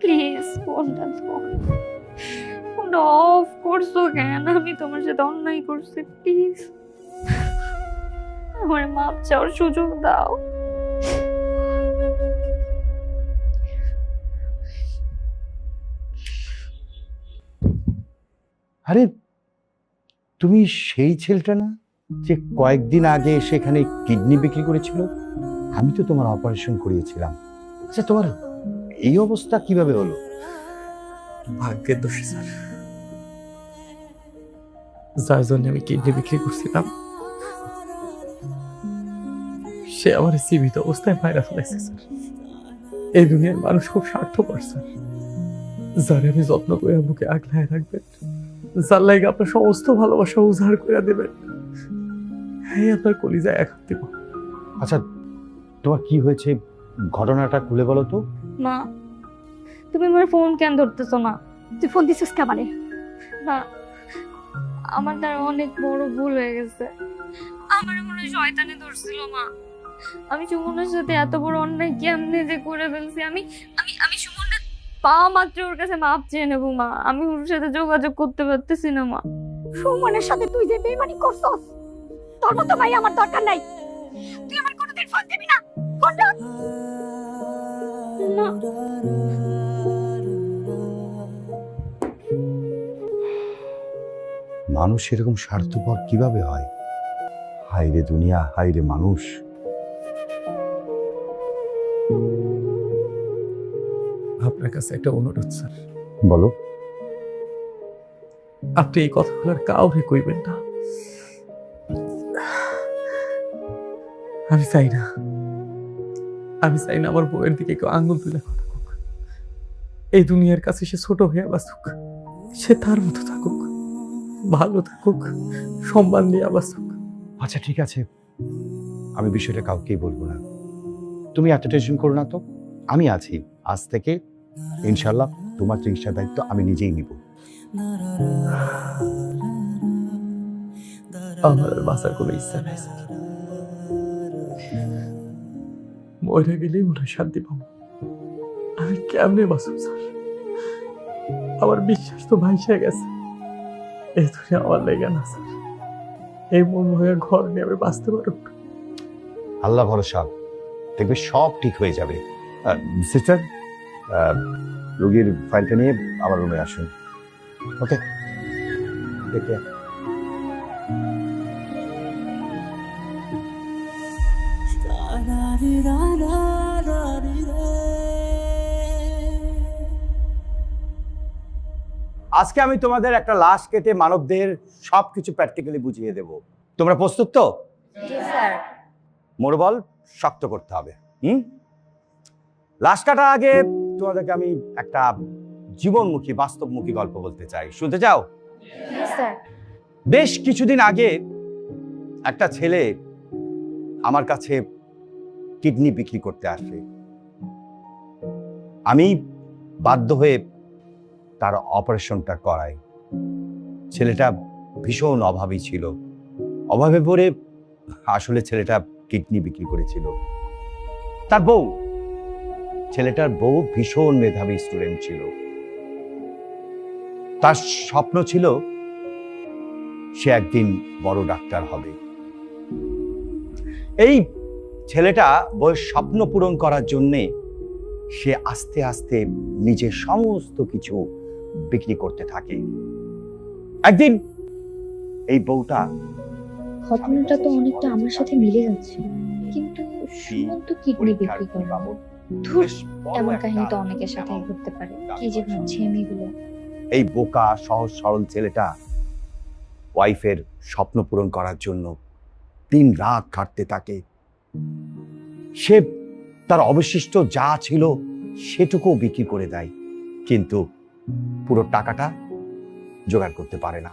প্লিজ ফোনটা অফ করছো কেন? আমি তোমার সাথে অন্যায় করছি, প্লিজ আমার মাপ চাওয়ার সুযোগ দাও। আরে তুমি সেই ছেলেটা না যে কয়েকদিন আগে সেখানে কিডনি বিক্রি করেছিল? আমি তো তোমার অপারেশন করিয়েছিলাম। আচ্ছা, তোমার এই অবস্থা কিভাবে হলো? ভাগ্যের দোষে স্যার, যার জন্য আমি কিডনি বিক্রি করছিলাম সে আমার জীবিত অবস্থায় মায়েরা ফেলাইছে স্যার। এই দুনিয়ার মানুষ খুব স্বার্থপর স্যার। যারে আমি যত্ন করে বুকে আগলায় রাখবেন, যার লাগে আপনার সমস্ত ভালোবাসা উজাড় করে দেবেন, এই আপনার কলিজায় এক দিব। আচ্ছা, তোমার কি হয়েছে ঘটনাটা খুলে বলো তো। মা, তুমি আমার ফোন কেন ধরতেছো না? তুই ফোন দিছিস কেমনে? না, আমার দ্বারা অনেক বড় ভুল হয়ে গেছে। আমার মনে হয় শয়তানে ধরছিল মা। আমি সুমনের সাথে এত বড় অন্যায় কেমনে যে করে ফেলছি। আমি আমি আমি সুমনের পাওয়া মাত্র ওর কাছে মাপ চেয়ে নেবো মা। আমি ওর সাথে যোগাযোগ করতে পারতেছি না মা। সুমনের সাথে তুই যে বেইমানি করছস, তোর মতো ভাই আমার দরকার নাই। তুই আমার কোনোদিন ফোন দিবি না। ফোন রাখ। না, মানুষ এরকম স্বার্থপর কিভাবে হয়? হায় রে দুনিয়া, হায় রে মানুষ। আপনার কাছে একটা অনুরোধ স্যার। বলো। আপনি এই কথাগুলো আর কাউকে কইবেন না। আমি চাই না আমার বউয়ের দিকে কেউ আঙুল তুলে কথা হোক। এই দুনিয়ার কাছে সে ছোট হয়ে বাঁচুক, সে তার মতো থাকুক, ভালো থাকুক, সম্মান নিয়ে বাঁচুক। আচ্ছা ঠিক আছে, আমি বিষয়টা কাউকেই বলবো না। তুমি এত টেনশন করো না তো, আমি আছি। আজ থেকে ইনশাল্লাহ তোমার চিকিৎসার দায়িত্ব আমি নিজেই নিব। আমার আর বাঁচার কোনো ইচ্ছা নাই স্যার। মরে গেলেই মনে হয় শান্তি পাবো। আমি কেমনে বাঁচব স্যার? আমার বিশ্বাস তো ভাইসা গেছে। এই দুনিয়া আমার লেগে না স্যার। এই মন ভয়ে ঘর নিয়ে আমি বাঁচতে পারব না। আল্লাহ ভরসা, দেখবে সব ঠিক হয়ে যাবে। সিস্টার, রোগীর ফাইলটা নিয়ে আমার রুমে আসুন। ওকে, টেক কেয়ার। আজকে আমি তোমাদের একটা লাশ কেটে মানবদেহের সবকিছু প্র্যাকটিক্যালি বুঝিয়ে দেব। তোমরা প্রস্তুত তো? জি স্যার। মনোবল শক্ত করতে হবে। লাশ কাটার আগে তোমাদেরকে আমি একটা জীবনমুখী বাস্তবমুখী গল্প বলতে চাই। শুনতে চাও? জি স্যার। বেশ কিছুদিন আগে একটা ছেলে আমার কাছে কিডনি বিক্রি করতে আসে। আমি বাধ্য হয়ে তার অপারেশনটা করাই। ছেলেটা ভীষণ অভাবী ছিল। অভাবে পড়ে আসলে ছেলেটা কিডনি বিক্রি করেছিল। ছেলেটার বউ ভীষণ মেধাবী স্টুডেন্ট ছিল। তার স্বপ্ন ছিল সে একদিন বড় ডাক্তার হবে। এই ছেলেটা বউয়ের স্বপ্ন পূরণ করার জন্যে সে আস্তে আস্তে নিজের সমস্ত কিছু বিক্রি করতে থাকে। একদিন এই বউটা, ঘটনাটা তো অনেকটা আমার সাথে মিলে যাচ্ছে, কিন্তু সুমন তো কিডনি বিক্রি করে। ধুর, এমন কাহিনী তো অনেকের সাথে ঘটতে পারে। কি যে ভাবছি আমি এগুলো। এই বোকা সহজ সরল ছেলেটা ওয়াইফের স্বপ্ন পূরণ করার জন্য দিন রাত খাটতে থাকে। সে তার অবশিষ্ট যা ছিল সেটুকু বিক্রি করে দেয়, কিন্তু পুরো টাকাটা জোগাড় করতে পারে না।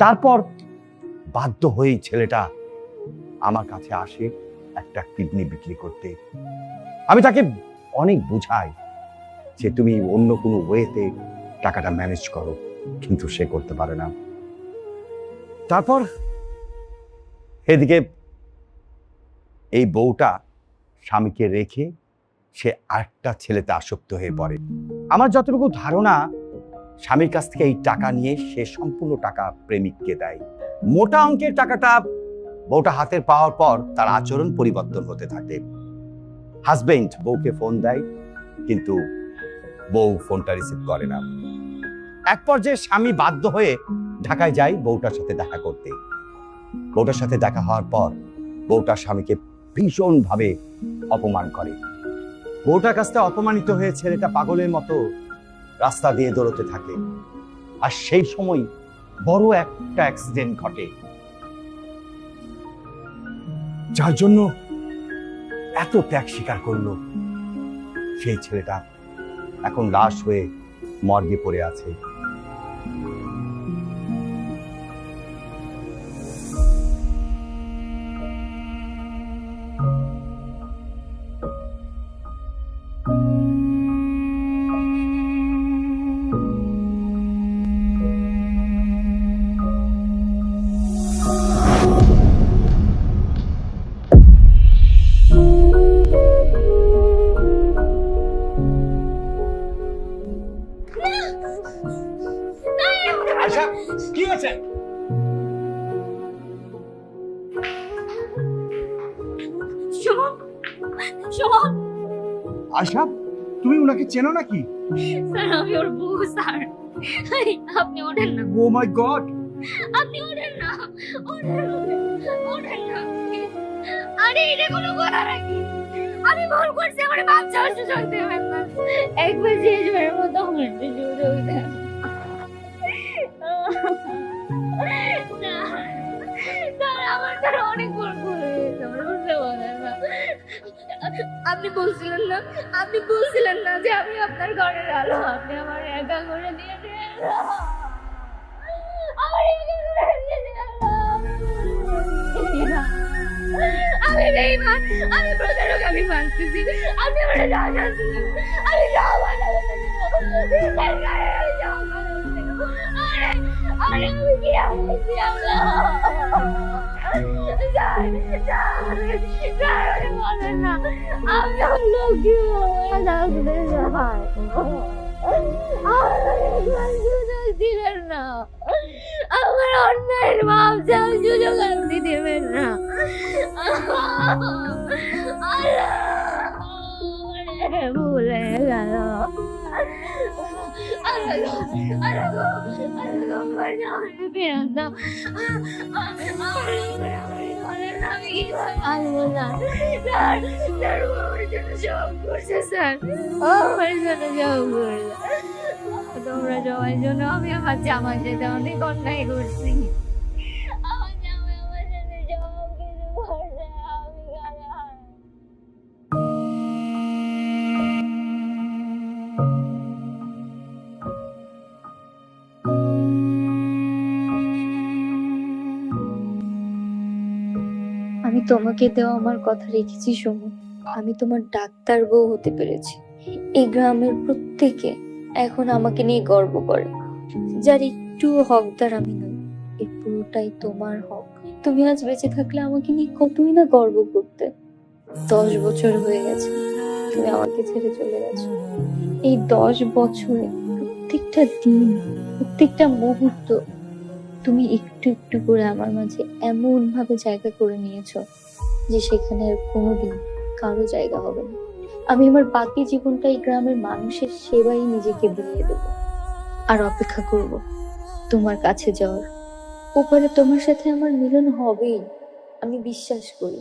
তারপর বাধ্য হয়েই ছেলেটা আমার কাছে আসে একটা কিডনি বিক্রি করতে। আমি তাকে অনেক বুঝাই যে তুমি অন্য কোনো ওয়েতে টাকাটা ম্যানেজ করো, কিন্তু সে করতে পারে না। তারপর এদিকে এই বউটা স্বামীকে রেখে সে আরেকটা ছেলেতে আসক্ত হয়ে পড়ে। আমার যতটুকু ধারণা, স্বামীর কাছ থেকে এই টাকা নিয়ে সে সম্পূর্ণ টাকা প্রেমিককে দেয়। মোটা অঙ্কের টাকাটা বউটা হাতের পাওয়ার পর তার আচরণ পরিবর্তন হতে থাকে। হাজবেন্ড বউকে ফোন দেয়, কিন্তু বউ ফোনটা রিসিভ করে না। এক পর্যায়ে স্বামী বাধ্য হয়ে ঢাকায় যায় বউটার সাথে দেখা করতে। বউটার সাথে দেখা হওয়ার পর বউটার স্বামীকে ভীষণ ভাবে অপমান করে। বউটার কাছ থেকে অপমানিত হয়ে ছেলেটা পাগলের মতো রাস্তা দিয়ে দৌড়তে থাকে। আর সেই সময় বড় একটা অ্যাক্সিডেন্ট ঘটে, যার জন্য এত ত্যাগ স্বীকার করলো। সেই ছেলেটা এখন লাশ হয়ে মর্গে পড়ে আছে। কি হয়েছে? আশা, তুমি ওনাকে চেনো নাকি? স্যার, আমি ওর বউ স্যার। আপনি ওঠেন না। ও মাই গড, আপনি ওঠেন না, ওঠেন না। আরে এটা কোনো কথা নাকি? আমি ভুল করছি, আমার মাপ চাওয়ার সুযোগ দেবেন না। একবার শেষবারের মতো আমার একটু সুযোগ দেন। না, না, আমার দ্বারা অনেক বড় ভুল হয়ে গেছে, আমার বুঝতে পারেন না। আপনি বলছিলেন না যে আমি আপনার ঘরের আলো, আপনি আমার একা করে দিয়ে দিলেন। আমার একা করে দিয়ে দিলেন। আমি বেঈমান, আমি প্রতারক, আমি মানতেছি। আপনি আমার যা শাস্তি দিন, আমি সব মানব। আমি কি বলছি আল্লাহ? বলেন না, আমি লোক দিবেন না, আমার অন্যায়ের মাপ যাওয়ার সুযোগ আপনি দেবেন না। ভুলে গেল। তোমরা সবাই জন্য আমি আমার জামার সাথে অনেক অন্যায় করছি। আমার জামাই আমার সাথে সব কিছু করছে, আমি গালাগাল। আমি তোমাকে দেওয়া আমার কথা রেখেছি শোনো, আমি তোমার ডাক্তার বউ হতে পেরেছি। এই গ্রামের প্রত্যেকে এখন আমাকে নিয়ে গর্ব করে, যার একটু হকদার আমি নই, এই পুরোটাই তোমার হক। তুমি আজ বেঁচে থাকলে আমাকে নিয়ে কতই না গর্ব করতে। 10 বছর হয়ে গেছে তুমি আমাকে ছেড়ে চলে গেছো। এই 10 বছরে প্রত্যেকটা দিন, প্রত্যেকটা মুহূর্ত তুমি একটু একটু করে আমার মাঝে এমন ভাবে জায়গা করে নিয়েছো যে সেখানে আর কোনোদিন কারো জায়গা হবে না। আমি আমার বাকি জীবনটা এই গ্রামের মানুষের সেবাই নিজেকে বিলিয়ে দেব, আর অপেক্ষা করব তোমার কাছে যাওয়ার। ওপারে তোমার সাথে আমার মিলন হবেই, আমি বিশ্বাস করি।